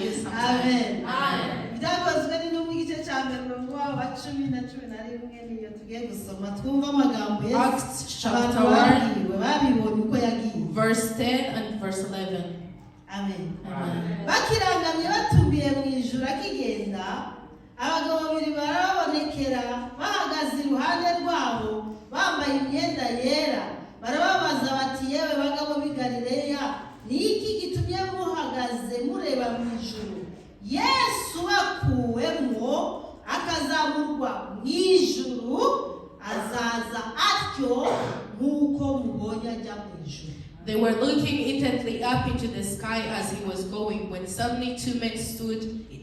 you sometime. Amen. Amen. Byakozwe n'intumwa igice cya mbere umurongo wa 10-11 niyo tugiye gusoma twumva amagambo Yesu Acts chapter 1, babibonye uko yagiye. verse 10 and verse 11. Amen. Amen. Bakirangamye batumbiye mu ijuru akigenda, abagabo babiri barababonekera bahagaze iruhande rwabo bambaye imyenda yera, barababaza bati yewe bagabo b'i Galileya, ni iki gitumye muhagaze mureba mu ijuru? Yesu bakuwemo akazamurwa mu ijuru, azaza atyo nk'uko mubonye ajya mu ijuru. They were looking intently up into the sky as he was going, when suddenly two men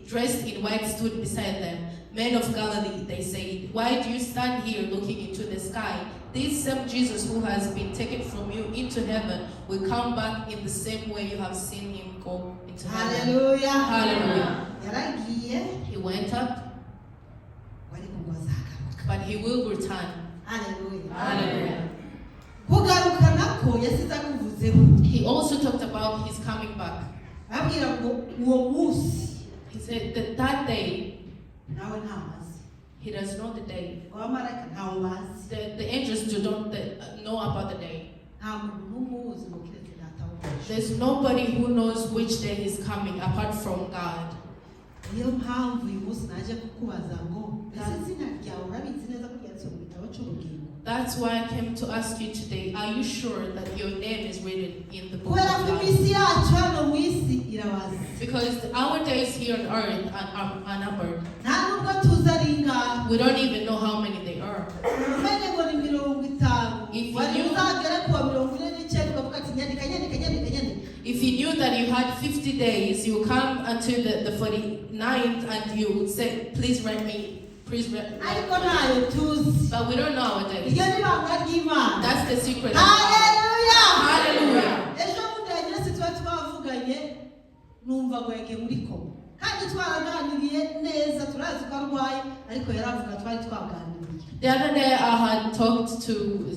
dressed in white stood beside them. Men of Galilee, they said, why do you stand here looking into the sky? This same Jesus who has been taken from you into heaven will come back in the same way you have seen him go into heaven. Hallelujah. Hallelujah. Yaragiye, He went up, wari kugozagaruka. but he will return. Hallelujah. Hallelujah. Kugaruka nako yasize akuvuzeho. He also talked about his coming back. Abwira ngo uwo munsi He said that that day, nawe ntabazi. he does know the day. Abamarayika ntawo bazi. The angels do not know about the day. Nta muntu n'umuzi ngo kiretse data wo mu ijuru. There's nobody who knows which day he's coming apart from God. Niyo mpamvu uyu munsi naje kukubaza ngo ese izina ryawe urabizi neza ko ryanditswe mu gitabo cy'ubugingo? That's why I came to ask you today, are you sure that your name is written in the book Kubera of ko life? iminsi yacu hano mu isi irabazi. Because our days here on earth are numbered. Nta nubwo tuzi ari ingahe. We don't even know how many they are. Umenye ngo ni 50. If Wari you knew- uzagera ku wa 49 ukavuga ati nyandika. If you knew that you had 50 days, you come until the 49th and you would say, please write me. Ariko ntayo tuzi. But we don't know our days. Iryo ni ibanga ry'Imana. That's the secret of God. Hallelujah. Hallelujah. Ejo bundi yagira se tuba twavuganye numva ngo yagiye muri koma. Kandi twaraganiriye neza turazi ko arwaye ariko yaravuga twari twaganiriye. The other day I had talked to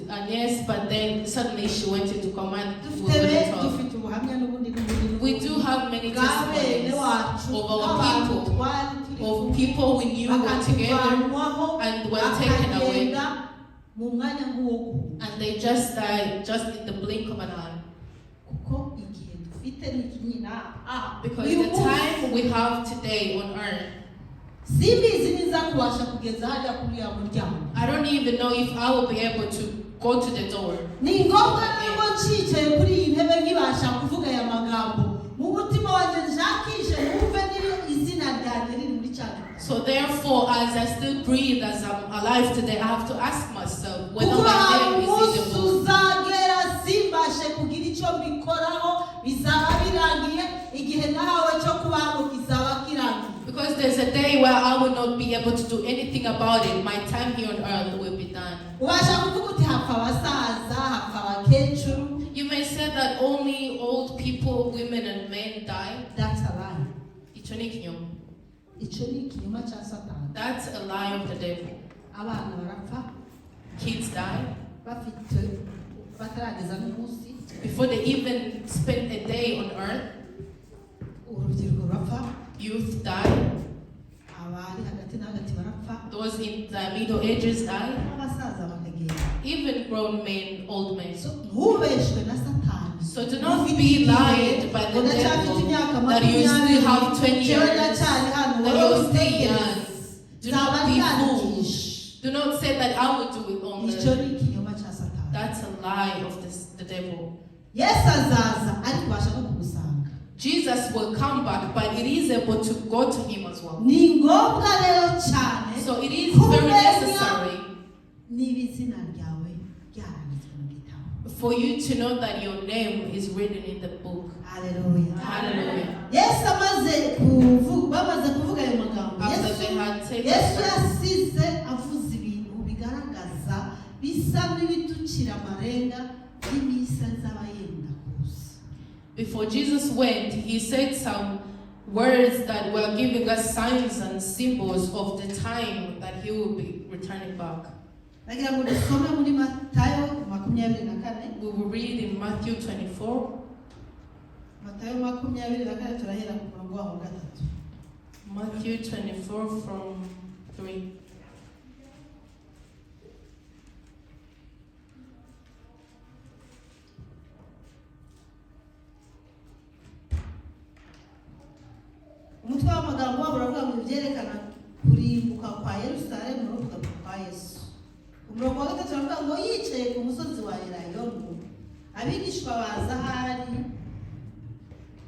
Agnes, but then suddenly she went into command. Dufite ubuhamya n'ubundi n'ubundi. We do have many testimonies of our people, of people we knew were together and were taken away, mu mwanya nk'uwo, and they just died just in the blink of an eye. kuko igihe dufite n'ikinyina Because the time we have today on earth, simbizi niza kubasha kugeza hajya kuri ya muryango. I don't even know if I will be able to go to the door. Ni ngombwa nubwo ncicaye kuri iyi ntebe nkibasha kuvuga aya magambo, mu mutima wanjye nshakishe numve niba izina ryanjye riri muri cya gitabo. So therefore, as I still breathe, as I'm alive today, I have to ask myself whether Kuko my hari name is in umunsi the book. uzagera simbashe kugira icyo mbikoraho, bizaba birangiye, igihe nahawe cyo kubaho kizaba kirangiye. Because there's a day where I will not be able to do anything about it. My time here on earth will be done. Ubasha kuvuga uti hapfa abasaza, hapfa abakecuru. You may say that only old people, women and men die. That's a lie. Icyo ni ikinyoma. Icyo ni ikinyoma cya Satani. That's a lie of the devil. Abana barapfa Kids die bafite batarageza n'umunsi. before they even spend a day on earth. Urubyiruko rurapfa, Youth die. abari hagati na hagati barapfa, Those in the Middle Ages die. n'abasaza bakagenda. Even grown men, old men. Ntubeshwe na Satani. So do not be lied by the devil that you still have 20 years, that you're still young. Do not be fooled. Do not say that I will do it only. Icyo ni ikinyoma cya Satani. That's a lie of the devil. Yesu azaza ariko ubasha no kugusanga. Jesus will come back, but it is able to go to him as well. Ni ngombwa rero cyane So it is very necessary niba izina ryawe ryaranditswe mu gitabo. for you to know that your name is written in the book. Hallelujah. Hallelujah. Yesu bamaze kuvuga ayo magambo, After they had taken Yesu yasize avuze ibintu bigaragaza bisa n'ibitukira amarenga y'imisa z'abayenda kuza. Before Jesus went, he said some words that were giving us signs and symbols of the time that he will be returning back. Nagira ngo dusome muri Matayo 24. We will read in Matthew 24. Matayo 24 turahera ku murongo wa 3. Matthew 24 from 3. Umutwe w'amagambo wabo uravuga ngo byerekana kurimbuka kwa Yerusalemu no kugaruka kwa Yesu. Umurongo wa 3 uravuga ngo yicaye ku musozi wa Elayono, abigishwa baza ahari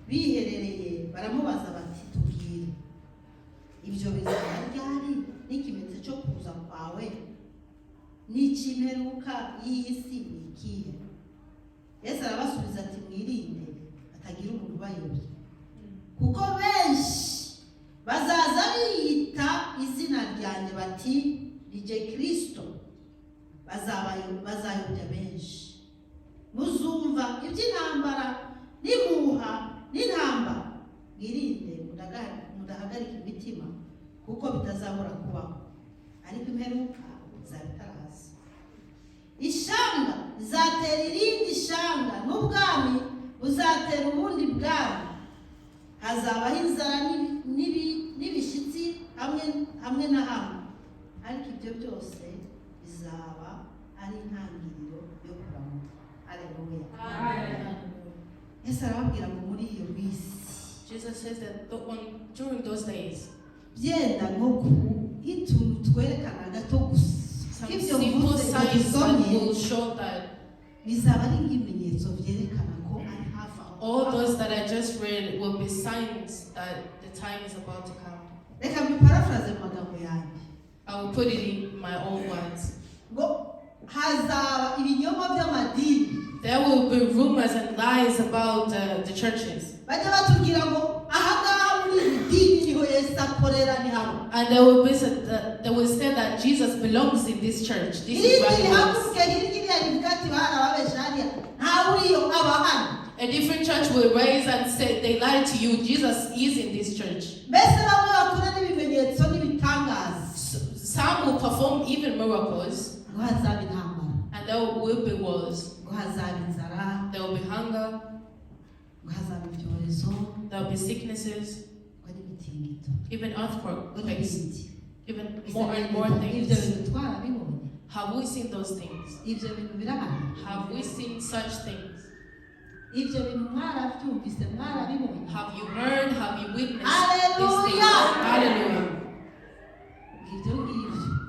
biherereye baramubaza bati tubwire ibyo bizaba ryari n'ikimenyetso cyo kuza kwawe n'ikimperuka y'iyi si ni ikihe? Yesu arabasubiza ati mwirinde hatagira umuntu ubayobya, kuko benshi bazaza biyita izina ryanjye bati ni je Kristo, bazayobya benshi. Muzumva iby'intambara n'impuha n'intambara, mwirinde mudahagarika imitima, kuko bitazabura kubaho, ariko imperuka izabitaraza. Ishanga rizatera irindi shanga, n'ubwami buzatera ubundi bwami. Hazabaho inzara n'ibishyitsi hamwe na hamwe, ariko ibyo byose bizaba ari intangiriro yo kuramuka. Haleluya. Yesu arababwira ngo muri iyo minsi, Jesus says that during those days, byenda nko ituntu twerekana gato gusa, some ibyo simple mvuze signs that dusomye will show that bizaba ari nk'ibimenyetso byerekana ko ari hafi aho. all those that I just read will be signs that the time is about to come. Reka mbiparaphrase mu magambo yanjye. I will put it in my own words. Ngo hazaba ibinyoma by'amadini. There will be rumors and lies about the churches. Bajya batubwira ngo ahangaha muri iri dini niho Yesu akorera ni hano. And they will say that Jesus belongs in this church. This is where he lives. A different church will raise and say they lied to you. Jesus is in this church. Some will perform even miracles. And there will be wars. There will be hunger. There will be sicknesses. Even earthquakes. Even more and more things. Have we seen those things? Have we seen such things? Have you heard? Have you witnessed these things? Hallelujah.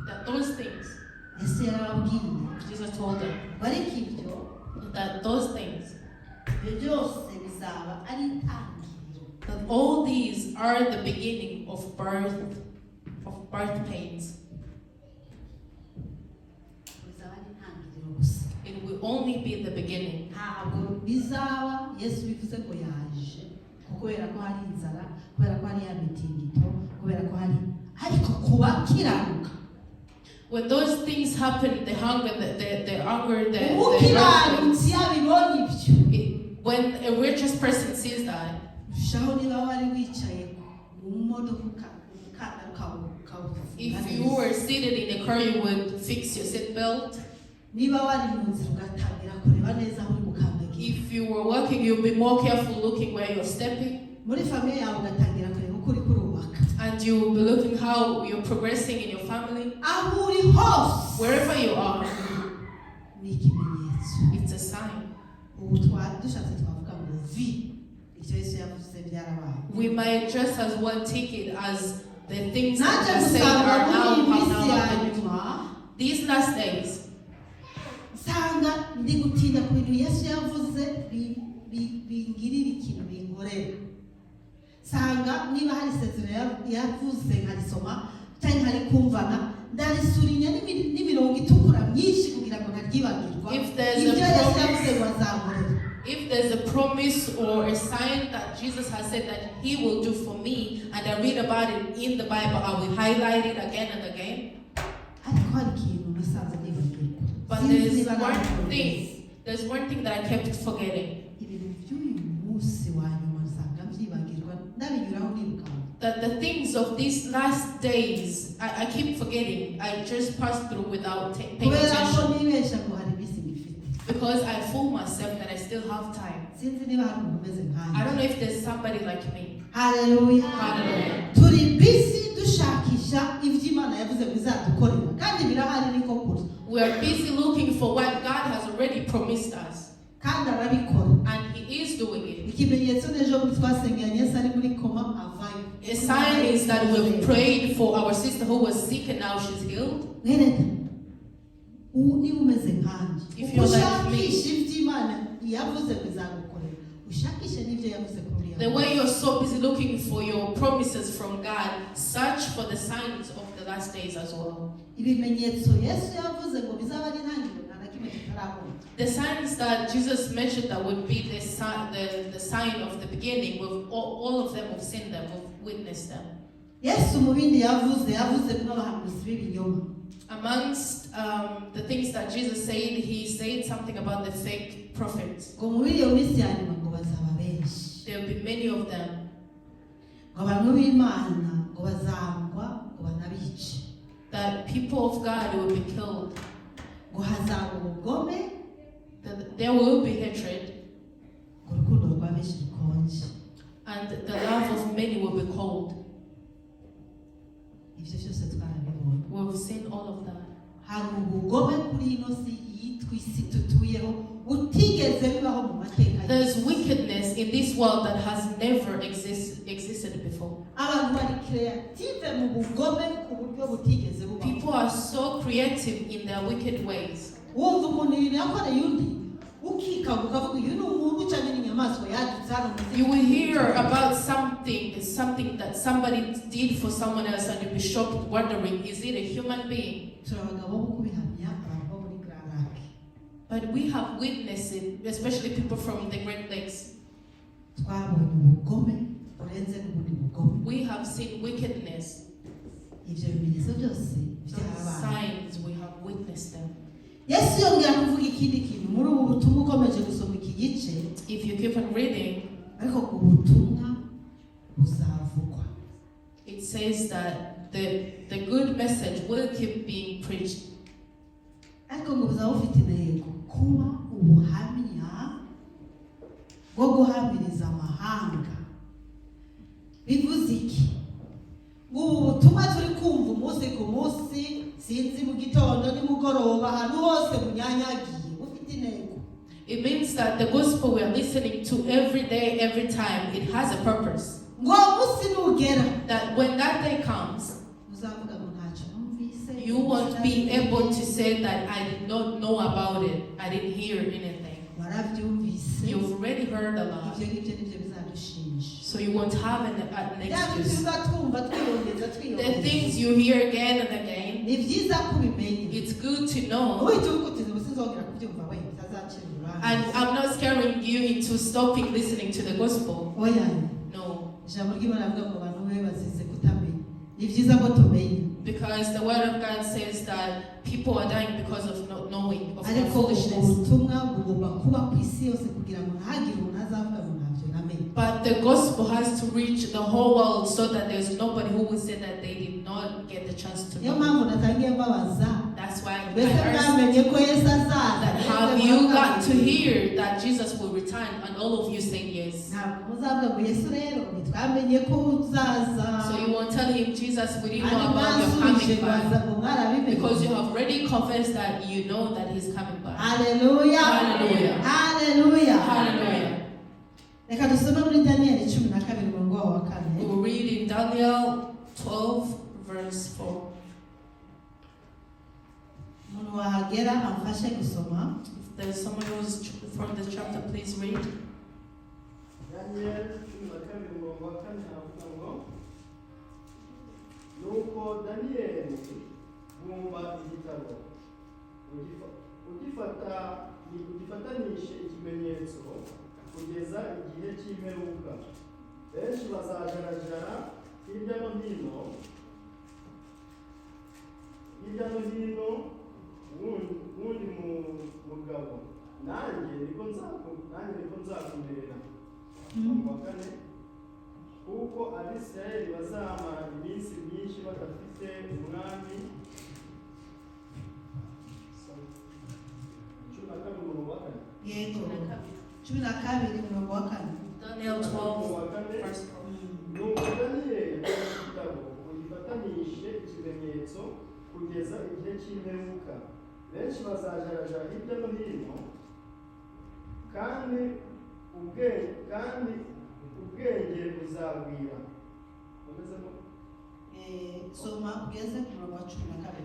That those things, Jesus told them that those things, that all these are the beginning of birth pains. It will only be the beginning. When those things happen, the hunger, the anger, when a righteous person sees that, if you were seated in a car, you would fix your seatbelt. If you were walking, you'll be more careful looking where you're stepping. And you will be looking how you're progressing in your family. Wherever you are, it's a sign. We might just as well take it as the things that you say are now happening. These last days, sanga niba hari isezerano yavuze nkarisoma cyane hari kumvana ndarisurinya n'imirongo itukura myinshi kugira ngo ntaryibagirwa if there's a promise or a sign that Jesus has said that he will do for me and I read about it in the Bible, I will highlight it again and again. But there's one thing that I kept forgetting. That the things of these last days, I keep forgetting. I just pass through without paying attention. Because I fool myself that I still have time. sinzi niba hari umuntu umeze I nkanjye. don't know if there's somebody like me. Haleluya. Hallelujah. Turi busy dushakisha ibyo Imana yavuze ngo izadukorera kandi birahari niko kuri. We are busy looking for what God has already promised us. Kandi arabikora. And He is doing it. Ikimenyetso n'ejo bundi twasenganye Yesu ari muri koma avayo. A sign is that we've prayed for our sister who was sick and now she's healed. Niba umeze nkanjye, If you're like me. ushakisha ibyo Imana yavuze ngo izagukorera, ushakishe n'ibyo yavuze kuri The way you're so busy looking for your promises from God, search for the signs of the last days as well. ibimenyetso Yesu yavuze ngo bizaba ari intangiriro nta na kimwe kitarabona. The signs that Jesus mentioned that would be the sign of the beginning, all of them have seen them, have witnessed them. Yesu mu bindi yavuze n'abahanuzi b'ibinyoma. Amongst the things that Jesus said, He said something about the fake prophets. Ngo mu bindi minsi ya nyuma ngo bazaba benshi. There will be many of them. Ngo abantu b'Imana ngo bazangwa ngo banabice. That people of God will be killed. Ngo hazaba ubugome. That there will be hatred. Ngo urukundo rwa benshi rukonje. And the love of many will be cold. Ibyo byose twarabibonye. We've seen all of that. Hari ubugome kuri ino si yitwa isi tutuyeho butigeze bibaho mu mateka. There's wickedness in this world that has never existed before. Abantu bari creative mu bugome ku buryo butigeze bubaho. People are so creative in their wicked ways. Wumva umuntu yakoreye undi ukikaga ukavuga uyu ni umuntu cyangwa ni inyamaswa yadutse hano. You will hear about something that somebody did for someone else and you'll be shocked wondering, is it a human being? Turabagabo bo kubihamya abantu bo muri Grand Lake. But we have witnessed it, especially people from the Great Lakes. Twabonye ubugome burenze n'ubundi bugome. We have seen wickedness. Ibyo bimenyetso byose Those byarabaye. signs, we have witnessed them. Yesu yongera kuvuga ikindi kintu muri ubu butumwa ukomeje gusoma iki gice. If you keep on reading, Ariko ubutumwa buzavugwa. it says that the good message will keep being preached. Ariko ngo buzaba bufite intego kuba ubuhamya bwo guhamiriza amahanga. Bivuze iki? Ubu butumwa turi kumva umunsi ku munsi, sinzi mu gitondo nimugoroba ahantu hose bunyanyagiye bufite intego. It means that the gospel we are listening to every day, every time, it has a purpose. Ngo umunsi nugera That when that day comes, uzavuga ngo ntacyo numvise. you won't be able to say that I did not know about it, I didn't hear anything. Warabyumvise. You've already heard a lot, Ibyo ngibyo nibyo bizadushinja. so you won't have an excuse. The things you hear again and again, Ni byiza kubimenya. it's good to know. Uhita ubikutiza ubusizongera kubyumva we utazacira urubanza. And I'm not scaring you into stopping listening to the gospel. Oya. No. Ijambo ry'Imana rivuga ngo abantu be bazize kutamenya. Ni byiza ko tumenya. Because the word of God says that people are dying because of not knowing, of their Ariko foolishness. ubutumwa bugomba kuba ku isi yose kugira ngo ntihagire umuntu azavuga ngo ntabyo namenye. But the gospel has to reach the whole world so that there's nobody who will say that they did not get the chance to Niyo know. mpamvu natangiye mbabaza. That's why I Mbese asked mwamenye ko Yesu azaza? that have you got to hear that Jesus will return, and all of you said yes. Ntabwo muzavuga ngo Yesu rero ntitwamenye ko uzaza. So you won't tell him, Jesus, we didn't know Kandi about your mwasubije coming back. baza ngo mwarabimenye. Because you have already confessed that you know that he's coming back. Hallelujah. Hallelujah. Hallelujah. Hallelujah. Reka dusome muri Daniel 12 umurongo wa 4. We will read in Daniel 12, verse 4. Umuntu wahagera amfashe gusoma. If there's someone who's from this chapter, please read. Daniel 12 umurongo wa 4 havuga ngo nuko Daniyeli bumva igitabo ugifatanishe ikimenyetso kugeza igihe cy'imperuka. Benshi bazagaragara hirya no hino wundi mugabo, nanjye niko nzakumerera. Wa 4, kuko Abisirayeli bazamara iminsi myinshi badafite umwami. 12 umurongo wa 4. Yego. Daniel 12, verse 4. nuko daniyeli igitabo ugifatanyishe ikimenyetso kugeza igihe cy'imperuka. Benshi bazajarajara hirya no hino, kandi ubwenge buzagwira. Soma ugeze ku murongo wa 12.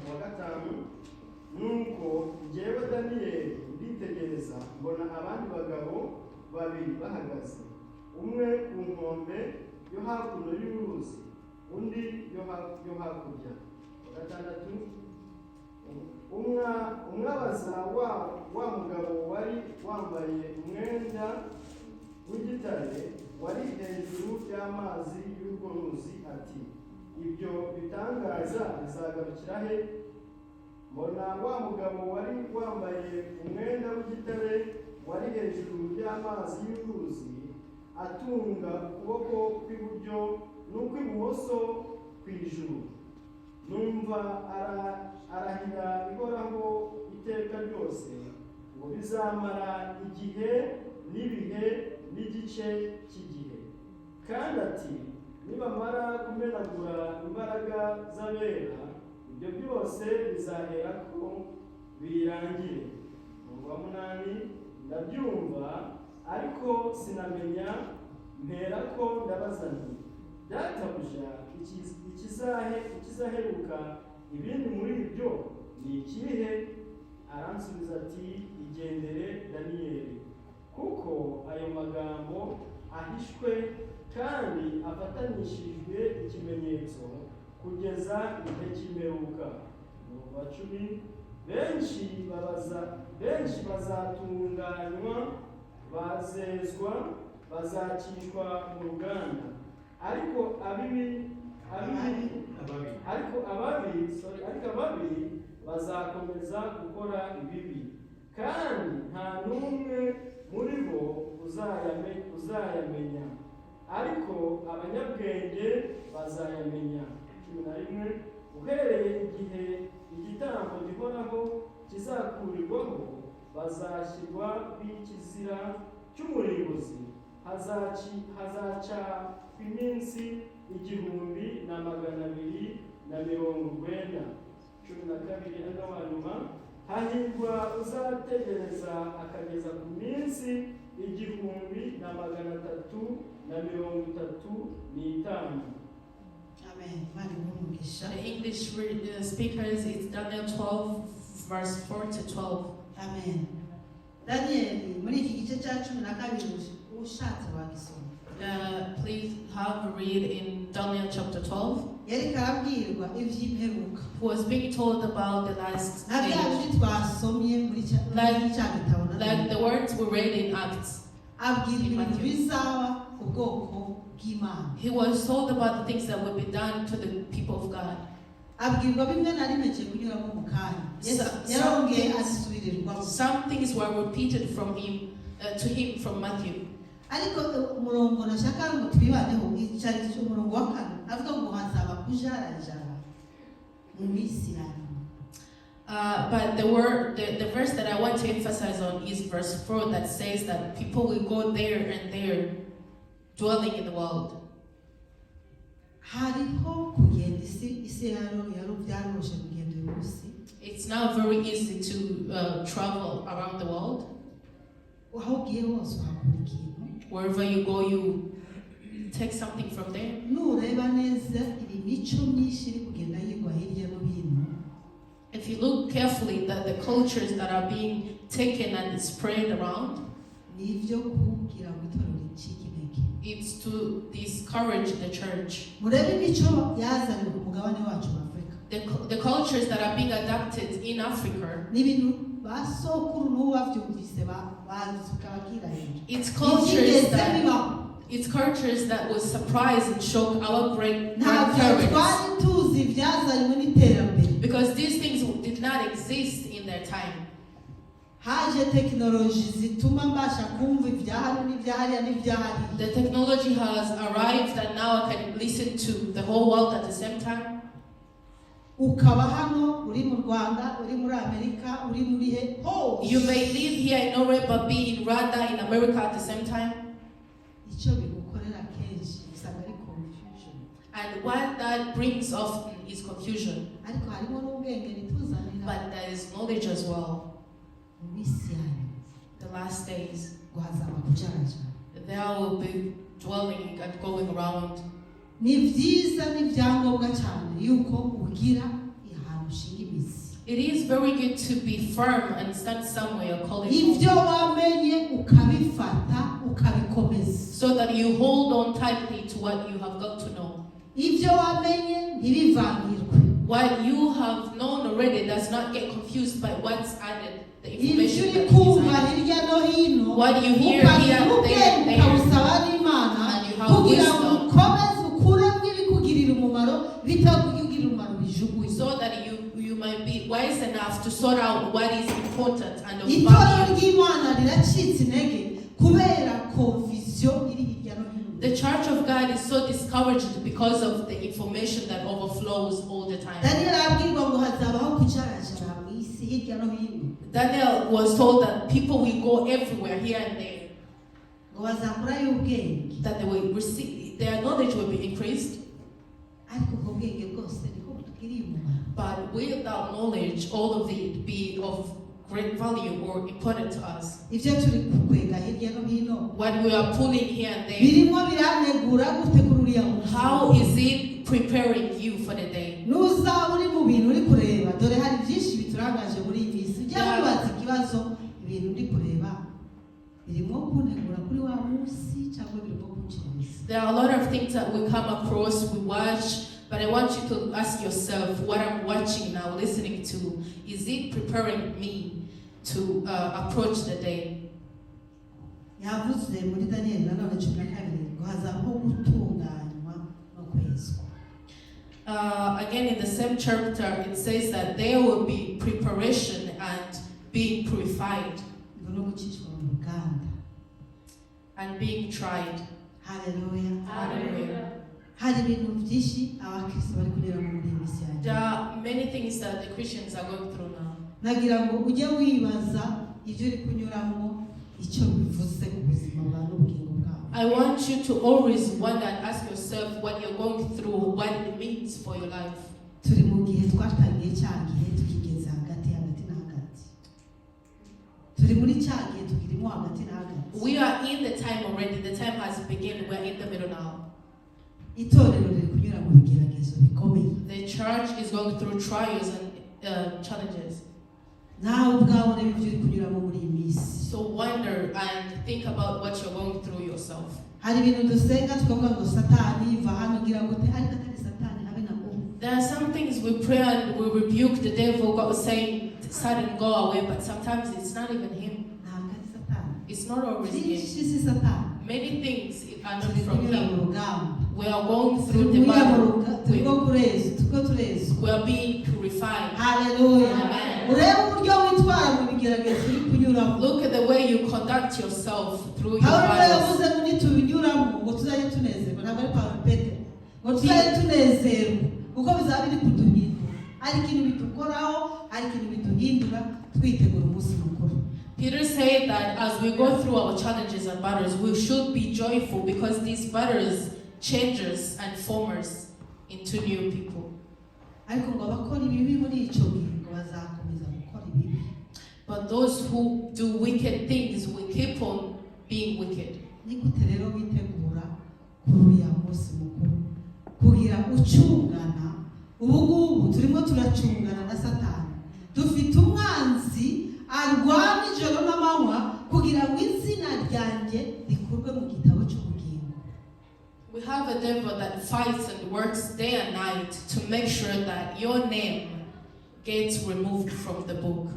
Wa gatanu, nuko njyewe daniyeli nditegereza mbona abandi bagabo babiri bahagaze, umwe ku nkombe yo hakuno y'uruzi, undi yo hakurya. Wa gatandatu, umwe abaza wa mugabo wari wambaye umwenda w'igitare wari hejuru y'amazi y'urwo ruzi ati, ibyo bitangaza bizagarukira he? Mbona wa mugabo wari wambaye umwenda w'igitare wari hejuru y'amazi y'uruzi atunga ukuboko kw'iburyo n'ukw'ibumoso kw'ijuru. Numva arahira ihoraho iteka ryose ngo bizamara igihe n'ibihe n'igice cy'igihe. Kandi ati, nibamara kumenagura imbaraga z'abera, ibyo byose bizahera ko birangire. Wa munani, ndabyumva ariko sinamenya, mpera ko ndabaza nti, databuja ikizaheruka ibindi muri ibyo ni ikihe? Aransubiza ati, igendere Daniyeli, kuko ayo magambo ahishwe kandi afatanishijwe ikimenyetso kugeza igihe cy'imperuka. Wa cumi, benshi bazatunganywa, bazezwa, bazacishwa mu ruganda, ariko ababi bazakomeza gukora ibibi, kandi nta n'umwe muri bo uzayamenya, ariko abanyabwenge bazayamenya. 11, uhereye igihe igitambo gihoraho kizakurirwaho, bazashyirwa b'ikizira cy'umurimbuzi, hazaca iminsi 1290. 12 n'abanyuma, hahirwa uzategereza akageza ku minsi 1335. Amen. The English speakers, it's Daniel 12, verse 4 to 12. Amen. Daniel, muri iki gice cya 12 ushatse wagisoma. Please have a read in Daniel chapter 12. Yari karabwirwa ivy'imperuka. Who was being told about the last age. Like the words we read in Acts. He was told about the things that would be done to the people of God. Some things were repeated from him to him from Matthew. Ariko umurongo nashaka ngo twibaneho icyo umurongo wa 4 avuga ngo hazaba kujarajara mu misi yanyu. But the verse that I want to emphasize on is verse 4 that says that people will go there and there dwelling in the world. It's now very easy to travel around the world. Wherever you go, you take something from there. If you look carefully, that the cultures that are being taken and spread around, it's to discourage the church. The cultures that are being adopted in Africa, it's cultures that will surprise and shock our grandparents. Because these things did not exist in their time. The technology has arrived and now I can listen to the whole world at the same time. ukaba hano uri mu Rwanda uri muri Amerika uri muri hose You may live here in Norway but be in Rwanda, in America at the same time. icyo bigukorera kenshi usanga ari confusion And what that brings often is confusion. ariko harimo n'ubwenge bituzanira But there is knowledge as well. mu minsi yayo The last days, ngo hazaba kujarajara there will be dwelling and going around. ni byiza n'ibyangombwa cyane yuko ugira ahantu ushinga imizi It is very good to be firm and stand somewhere calling ibyo home, wamenye ukabifata ukabikomeza so that you hold on tightly to what you have got to know. ibyo wamenye ntibivangirwe What you have known already does not get confused by what's added, the ibyo information uri that is kumva added. hirya no hino What you hear ukagira here, ubwenge there, ukabusaba n'Imana And you have kugira ngo wisdom. ukomeze ukuremo ibikugirira umumaro bitakugirira umumaro bijugunye so that you might be wise enough to sort out what is important and of itorero value. ry'Imana riracitse intege kubera confusion iri hirya no hino The church of God is so discouraged because of the information that overflows all the time. Daniel abwirwa ngo hazabaho kujarajara mu isi hirya no hino Daniel was told that people will go everywhere, here and there, ngo bazakurayo ubwenge that they will receive, their knowledge will be increased, ariko ubwo bwenge bwose niko butugiriye umumaro but without knowledge, all of it be of great value or important to us. ibyo turi kukwega hirya no hino What we are pulling here and there, birimo biranegura gute kuri uriya munsi how is it preparing you for the day? nuzaba uri mu bintu uri kureba dore hari byinshi biturangaje muri iyi minsi ujya wibaza ikibazo ibintu uri kureba birimo kunegura kuri wa munsi cyangwa birimo kunshimisha There are a lot of things that we come across, we watch, but I want you to ask yourself, what I'm watching now, listening to, is it preparing me to approach the day? yavuze muri Daniel nanone 12 ngo hazabaho gutunganywa no kwezwa Again, in the same chapter, it says that there will be preparation and being purified ngo no gucishwa mu ruganda and being tried. haleluya Hallelujah. hari ibintu byinshi abakristo bari kunyuramo muri iyi minsi yaje There are many things that the Christians are going through now. nagira ngo ujye wibaza ibyo uri kunyuramo icyo bivuze ku buzima bwawe n'ubugingo bwawe I want you to always wonder and ask yourself what you're going through, what it means for your life. turi mu gihe twatangiye cya gihe tukigeze hagati na hagati turi muri cya gihe tukirimo hagati na hagati We are in the time already. The time has begun. We're in the middle now. itorero riri kunyura mu bigeragezo bikomeye The church is going through trials and challenges. nawe ubwawe ureba ibyo uri kunyuramo muri iyi minsi So wonder and think about what you're going through yourself. hari ibintu dusenga tukavuga ngo satani va hano ugira ngo te ariko atari satani habe na ubu There are some things we pray and we rebuke the devil, God saying, Satan, go away, but sometimes it's not even him. ntabwo ari satani It's not always him. byinshi si satani Many things are not turi from kunyura mu him. rugamba We are going turi through the kunyura mu battle. rugamba turimo turezwa We are being purified. haleluya Amen. urebe uburyo witwara mu bigeragezo uri kunyuramo Look at the way you conduct yourself through your Pawulo battles. yavuze ngo nitubinyuramo ngo tuzajye tunezerwa ntabwo ari Pawulo Petero ngo tuzajye tunezerwa kuko bizaba biri kuduhindura hari ikintu bitukoraho hari ikintu bituhindura twitegura umunsi mukuru Peter said that as we go through our challenges and battles, we should be joyful because these battles change us and form us into new people. ariko ngo abakora ibibi muri icyo gihe ngo bazakomeza gukora ibibi But those who do wicked things will keep on being wicked. ni gute rero witegura kuri uriya munsi mukuru kugira ucungana ubu ngubu turimo turacungana na satani dufite umwanzi arwana ijoro n'amanywa kugira ngo izina ryanjye rikurwe mu gitabo cy'ubugingo We have a devil that fights and works day and night to make sure that your name gets removed from the book.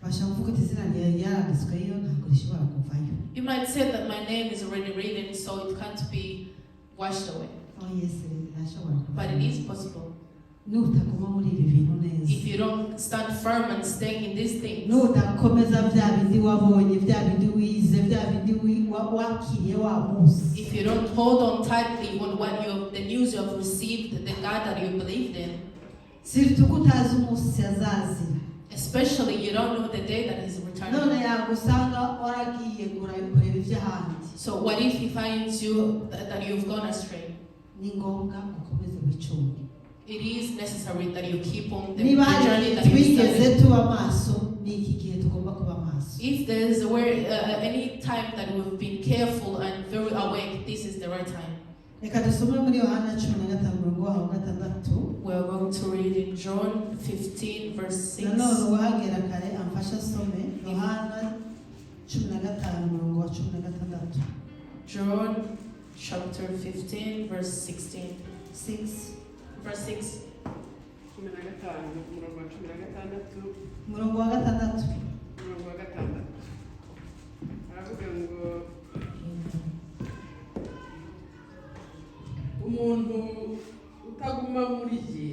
bashaka kuvuga ati izina ryawe ryaranditsweyo ntabwo rishobora kuvayo You might say that my name is already written, so it can't be washed away. oh yes rirashobora But kuvayo it is possible. nutaguma muri ibi bintu neza If you don't stand firm and stay in these things, nudakomeza bya bindi wabonye bya bindi wize bya bindi wakiriye wa munsi if you don't hold on tightly on what the news you have received, the God that you believe sirtu kutazi umunsi azazira. Especially you don't know the day that he's returning. None yagusanga waragiye kureba ivy'ahandi. So what if he finds you that you've gone astray? Ni ngombwa ukomeze wicunge. It is necessary that you keep on the Niba journey that you twigeze started. tuba maso ni iki gihe tugomba kuba maso. If there's any time that we've been careful and very awake, this is the right time. Reka dusome muri Yohana 15:6. We're going to read in John 15 verse 6. Nanone uwahagera kare amfasha asome Yohana 15:16. John chapter 15 verse 16. 6. Verse 6. 15 umurongo wa 16 Umurongo wa 6. umurongo wa 6 aravuga ngo umuntu utaguma muri ye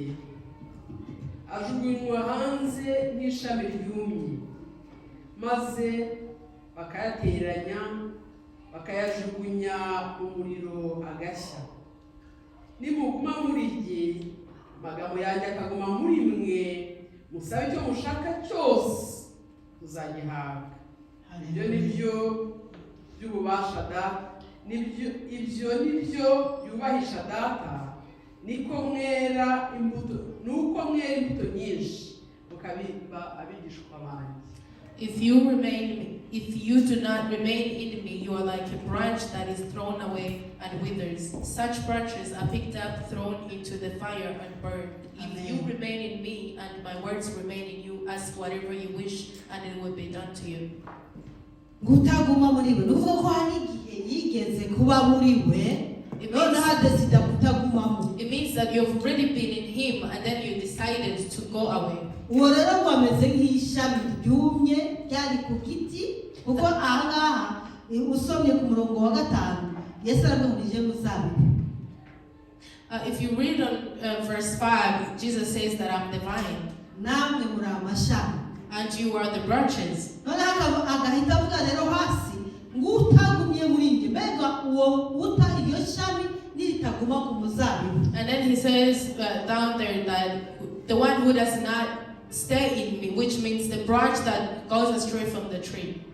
ajugunywa hanze nk'ishami ryumye maze bakayateranya bakayajugunya umuriro agashya. Nimuguma muri ye amagambo yanjye akaguma muri mwe musabe icyo mushaka cyose muzagihabwa. Ibyo nibyo by'ububasha data, ibyo nibyo yubahisha data, nuko mwera imbuto nyinshi mukabimba abigishwa banjye. If you do not remain in me, you are like a branch that is thrown away and withers. Such branches are picked up, thrown into the fire, and burned. If you remain in me, and my words remain in you, ask whatever you wish, and it will be done to you. Gutaguma muri we nuvuga ko hari igihe yigeze kuba muri we none hadesida kutagumamo. It means that you've already been in him, and then you decided to go away. Uwo rero ngo ameze nk'ishami ryumye ryari ku giti kuko ahangaha usomye ku murongo wa 5 Yesu aramuhurije muzabibu. If you read on verse 5, Jesus says that I'm the vine, namwe muri amashami, and you are the branches. none agahita avuga rero hasi ngo utagumye muri njye, mbega uwo uta iryo shami nitaguma ku muzabibu. And then he says down there that the one who does not stay in me, which means the branch that goes astray from the tree,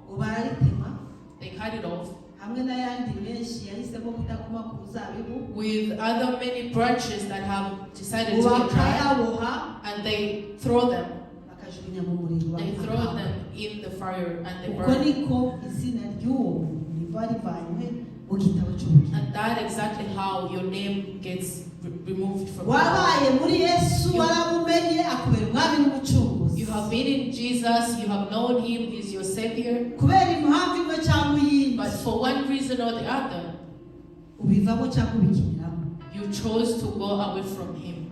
Ubaritema they cut it off, hamwe n'ayandi menshi yahisemo kutaguma ku muzabibu, with other many branches that have decided to be dry, bakayaboha and they throw them. bakajugunya mu muriro. They throw them in the fire and they Uko burn. niko izina ry'uwo riva rivanywe mu gitabo cy'ubugingo. And that's exactly how your name gets removed from the Wabaye muri Yesu, waramumenye akubera umwami n'umucunguzi. You have been in Jesus, you have known him, he's your savior, Kubera impamvu imwe cyangwa iyindi but for one reason or the other, ubivamo cyangwa ubikiniramo. you chose to go away from him.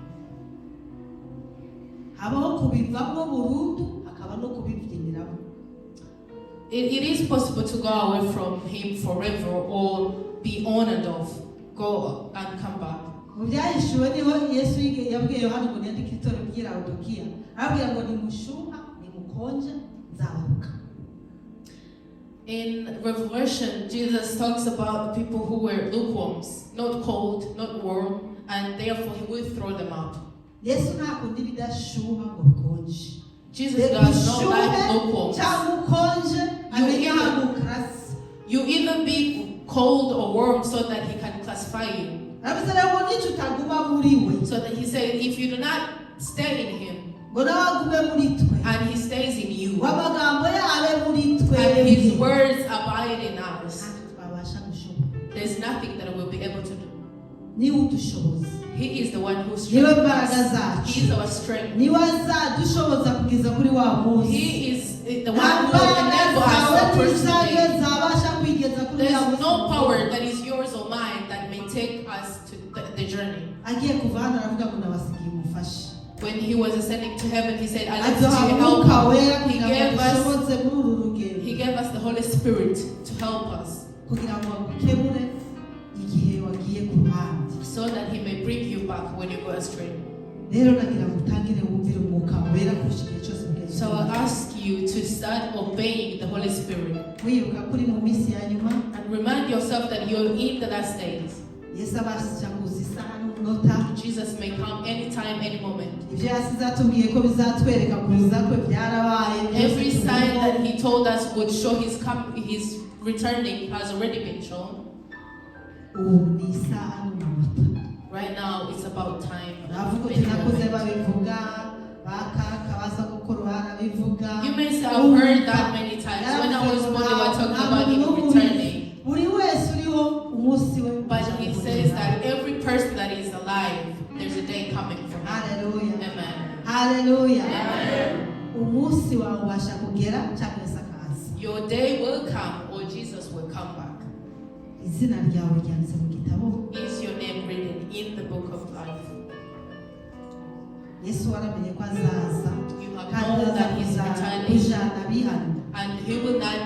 Habaho kubivamo burundu, hakaba no kubibyiniramo. It is possible to go away from him forever or be on and off, go and come back. Mu byahishuwe niho Yesu yabwiye Yohana ngo yandike itorero ry'i Laodikiya, arabwira ngo nimushuha nimukonja nzabaruka. In Revelation, Jesus talks about the people who were lukewarms, not cold, not warm, and therefore he will throw them out. Yesu ntakunda ibidashuha ngo bikonje. Jesus does not like lukewarm. Cyangwa ukonje amenya hamukrasi. You either be cold or warm so that he can classify you. Arabize rero ngo nicyo utaguma muri we. So that he said, if you do not stay in him, Ngo nawe agume muri twe. and he stays in you, Wamagambo ye abe muri twe. and his words abide in us, Ntacyo twabasha gushobora. there's nothing that we'll be able to do. Niwe udushoboza. He is the one who Niwe strengthens mbaraga us. zacu. He is our strength. Niwe azadushoboza kugeza kuri wa munsi. He is the one Nta who will enable us mbaraga to zawe persevere. zabasha kwigeza kuri wa There's munsi. no power that is yours or mine that may take us to the journey. Agiye kuva hano aravuga ngo nabasigiye umufasha. When he was ascending to heaven, he said, I left Aduha you a umwuka helper. wera He kugira ngo gave us dushobotse muri uru rugendo. He gave us the Holy Spirit to help us, Kugira ngo agukemure igihe wagiye ku ruhande. so that he may bring you back when you go astray. Rero nagira ngo utangire wumvire umwuka wera kurusha igihe cyose mugenzi So wawe. I ask you to start obeying the Holy Spirit Wibuka kuri mu minsi ya nyuma and remind yourself that you're in the last days. Yesu abasha kuza isaha n'umunota Jesus Jesus may come anytime, any moment. ibyo yasize atubwiye ko bizatwereka kuza kwe byarabaye. Every sign that he told us would show his returning has already been shown. Ubu ni isaha n'umunota. Right now, it's about time. Navuga uti nakuze babivuga bakaka baza gukora barabivuga. You may say, I've heard that many times. When I was born, they were talking about him returning. Buri wese uriho umunsi we. But he says that every person that is alive, there's a day coming for him. Hallelujah. Amen. Hallelujah. Amen. Umunsi wawe ubasha kugera cyangwa se akaza. Your day will come, or Jesus will come back. Izina ryawe ryanditse mu gitabo. Is your name written in the book of life? Yesu waramenye ko azaza. You have known that he's returning, kujana bihano. and he will not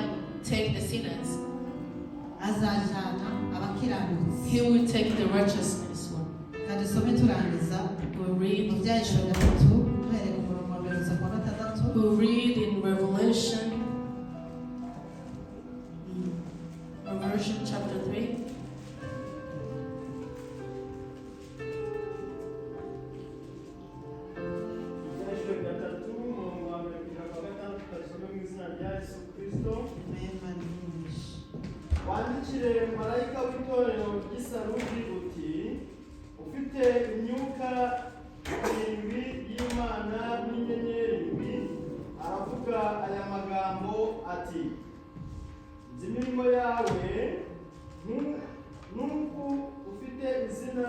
take the sinners. Azajana abakiranutsi. He will take the righteousness one. Kadusome turangiza. We'll read. Mu byahishwe gatatu duhereye ku murongo wa mbere kugeza ku wa gatandatu. We'll read in Revelation chapter 3. Ibyahishwe gatatu umurongo wa mbere kugera ku wa gatandatu tukasome mu izina rya Yesu Kristo. Wandikire marayika w'itorero ry'i Sarudi uti, ufite imyuka irindwi y'Imana n'inyenyeri indwi, aravuga aya magambo ati, nzi imirimo yawe, n'uko ufite izina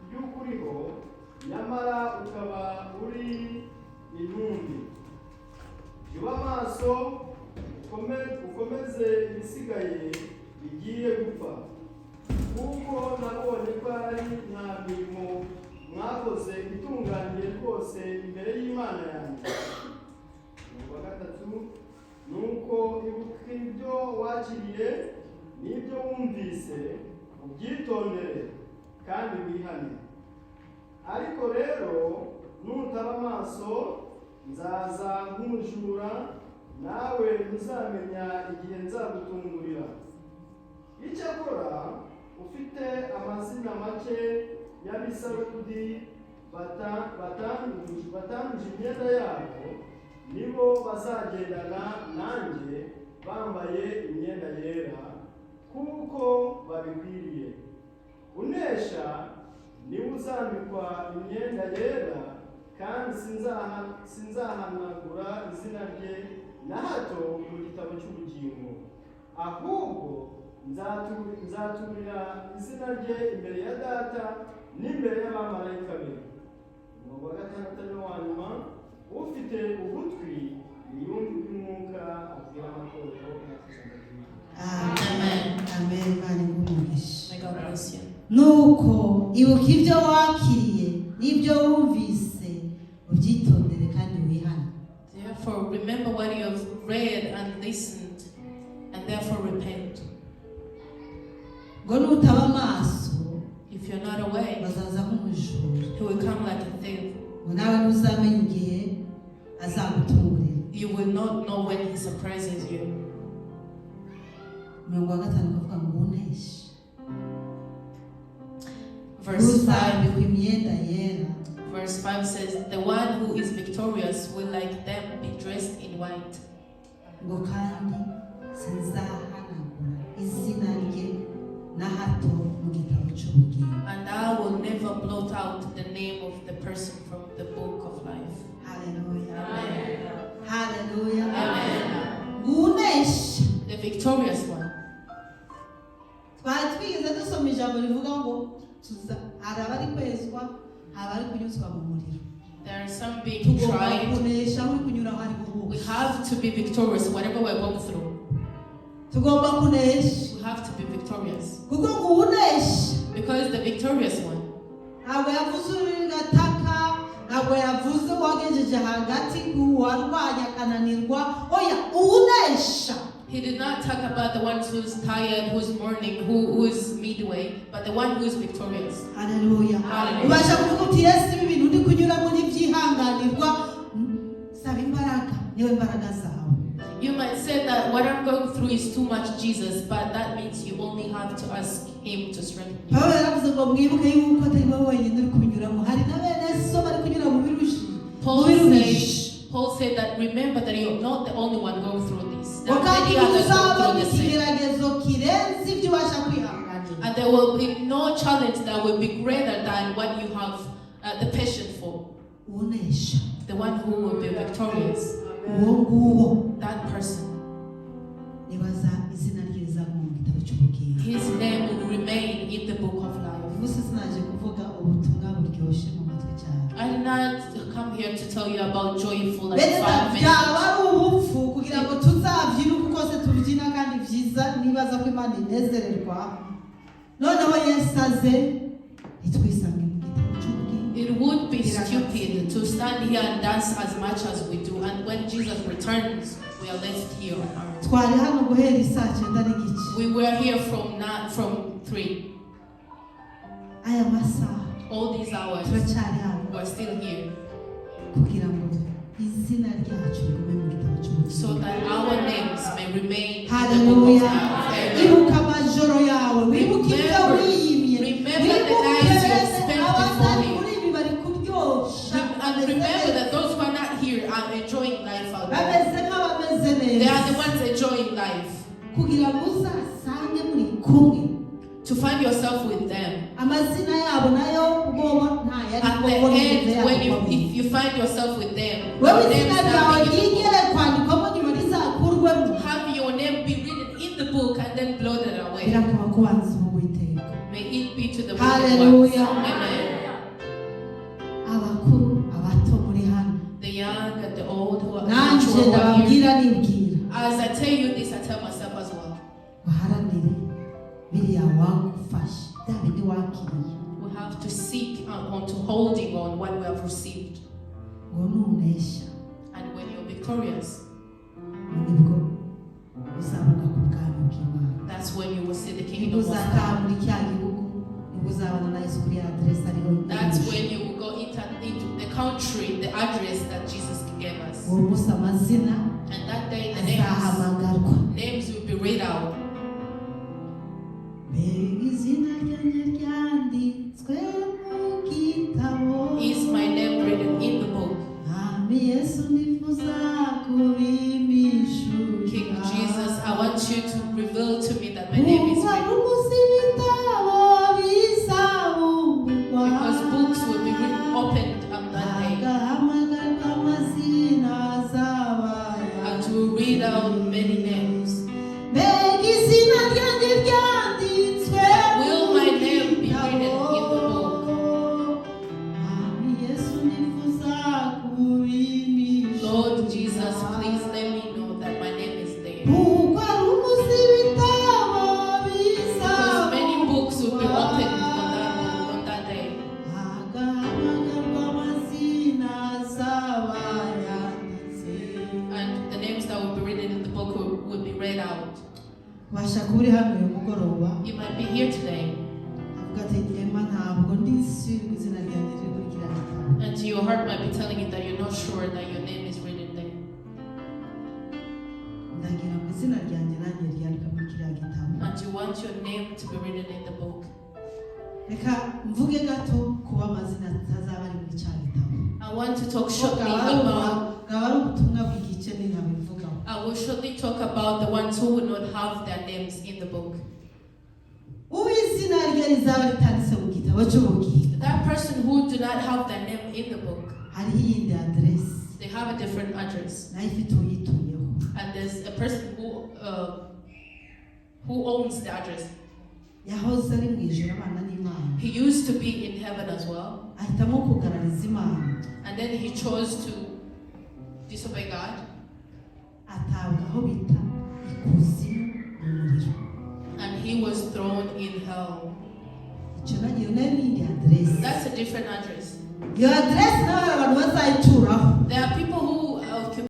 ry'ukuriho, nyamara ukaba uri intumbi. Jya amaso ukomeze ibisigaye bigiye gupfa, kuko nabonye ko ari nta mirimo mwakoze itunganiye rwose imbere y'Imana yanjye. Wa gatatu, nuko ibuka ibyo wakiriye n'ibyo wumvise, ubyitondere kandi wihane. Ariko rero nutaba amaso, nzaza nk'umujura, nawe ntuzamenya igihe nzagutungurira. Icyakora ufite amazina make y'Abisarudi batanduje imyenda yabo, nibo bazagendana nanjye bambaye imyenda yera, kuko babikwiriye. Unesha niwe uzambikwa imyenda yera, kandi sinzahanagura izina rye na hato mu gitabo cy'ubugingo. Ahubwo nzaturira izina rye imbere ya Data n'imbere y'abamarayika be. Umurongo wa gatandatu ni wa nyuma, ufite ugutwi yumve umwuka abwira amatorero y'ijambo ry'Imana. Amen. Amen. Bari umugisha. May God bless you. Nuko ibuka ibyo wakiriye n'ibyo wumvise, ubyitondere kandi wihane. Therefore, remember what you have read and listened, and therefore repent. Ngo nutaba amaso, If you're not aware, bazaza nk'umujura. he will come like a thief. Ngo nawe ntuzamenye igihe azagutungurira. You will not know when he surprises you. Umurongo wa gatanu ukavuga ngo uneshe. Verse 5 Uzambikwa imyenda yera. Verse 5 says, the one who is victorious will like them be dressed in white. Ngo kandi sinzahanagura izina rye na hato mu gitabo cy'ubugingo. And I will never blot out the name of the person from the book of life. Hallelujah. Amen. Hallelujah. Amen. Unesha. The victorious one. Twari twigeze dusoma ijambo rivuga ngo hari abari kwezwa, hari abari kunyuzwa mu muriro. There are some being Tugomba tried. kunesha aho kunyura aho ariho We hose. have to be victorious whatever we're going through. Tugomba kunesha. We have to be victorious. Kuko ngo unesha Because the victorious one, ntabwo yavuze uri gataka, ntabwo yavuze wagejeje hagati uwarwanya akananirwa. Oya, unesha. he did not talk about the ones who's tired, who's mourning, who is midway, but the one who is victorious. Hallelujah. Hallelujah. Ubasha kuvuga uti Yesu ibi bintu ndi kunyuramo n'ibyihanganirwa, saba imbaraga, niwe mbaraga zawe. You might say that what I'm going through is too much, Jesus, but that means you only have to ask him to strengthen you. Pawulo yaravuze ngo mwibuke yuko atari wowe wenyine uri kubinyuramo, Paul said that remember that you're not the only one going through this. There are wakati many others uzaba going mu through the same. kigeragezo kirenze ibyo ubasha kwihanganira. And there will be no challenge that will be greater than what you have the patience for. Unesha The one who will be victorious. uwo nguwo That person. nibaza izina rye rizaba mu gitabo cy'ubugingo. His name will remain in the book of life. umunsi sinaje kuvuga ubutumwa buryoshye mu matwi cyane. I did not come here to tell you about joyful and bene fun byaba ari ubupfu kugira ngo tuzabyine uko kose tubyina kandi byiza nibaza ko Imana inezererwa. Noneho Yesu aze itwisange mu gitabo cy'ubugingo. It would be stupid to stand here and dance as much as we do, and when Jesus returns, we are left here on earth. twari hano guhera isaa 9 n'igice. We were here from 3. aya masaha All these hours, turacyari hano we are still here, kugira ngo izina ryacu rigume mu gitabo cy'ubugingo. so that our names may remain in the book Haleluya. of life. Ibuka amajoro yawe, wibuke ibyo wiyimye, Remember the nights you spent before Him. muri ibi bari kuryosha, And remember that those who are not here are enjoying life out there. bameze nk'abameze They are the neza, ones enjoying life. kugira ngo uzasange muri kumwe. To find yourself with them. Amazina yabo nayo ubwoba ntayari At the end, when if you find yourself with them, wewe your name izina is ryawe not in the book. ryigere kwandikwamo nyuma rizakurwemo. Have your name be written in the book and then blotted away. Birakuba kubanza Uwiteka. May it be to the Hallelujah. Amen. Abakuru, abato muri hano. The young and the old who are Nanje here. ndababwira nibwira. As I tell you this, I tell myself as well. Waharanire biriya wagufashe bya bindi wakiriye We have to seek on to holding on what we have received. ngo nunesha And when you're victorious, nibwo uzabona ku bwami bw'Imana. that's when you will see the Nibwo kingdom of uzataha God. muri cya gihugu, nibwo uzabona na Yesu kuri ya aderesi ariho. That's when you will go into the country, the address that Jesus gave us. uwo munsi amazina And that day the azahamagarwa. names will be read out. Mbega izina ryanjye ryanditswe mu gitabo. Is my name written in the book? Mwami Yesu nifuza kubimishura. King Jesus, I want you to reveal to me that my name is written. Because books will be opened on that day. And to read out many names. Will my name be written in the book? Lord Jesus, please let me know that my name is there. Because many books will be opened on that day. And the names that will be written in the book will be read out. Basha kuba uri hano uyu mugoroba You might be here today, avuga ati Emma ntabwo ndisi izina ryanjye riri kuri kiriya gitabo. and your heart might be telling you that you're not sure that your name is written there. Ndagira ngo izina ryanjye nanjye ryandika muri kiriya gitabo. And you want your name to be written in the book. Reka mvuge gato kuba amazina atazaba ari muri cya gitabo. I want to talk shortly Bwaba about. ari ubutumwa bw'igice n'intabivugaho. I will shortly talk about the ones who will not have their names in the book. Uwo izina rye rizaba ritanditse mu gitabo cy'ubugingo. That person who do not have their name in the book, Hariho iyindi aderesi they have a different address. nayo ifite uyituyeho. And there's a person who owns the address. Yahoze ari mu ijuru abana n'Imana. He used to be in heaven as well. Ahitamo kugaragariza Imana. And then he chose to disobey God. Atabwa aho bita ikuzimu mu muriro. And he was thrown in hell. Icyo nayo nayo ni iyindi aderesi. That's a different address. Iyo aderesi nayo hari abantu bazayituraho. There are people who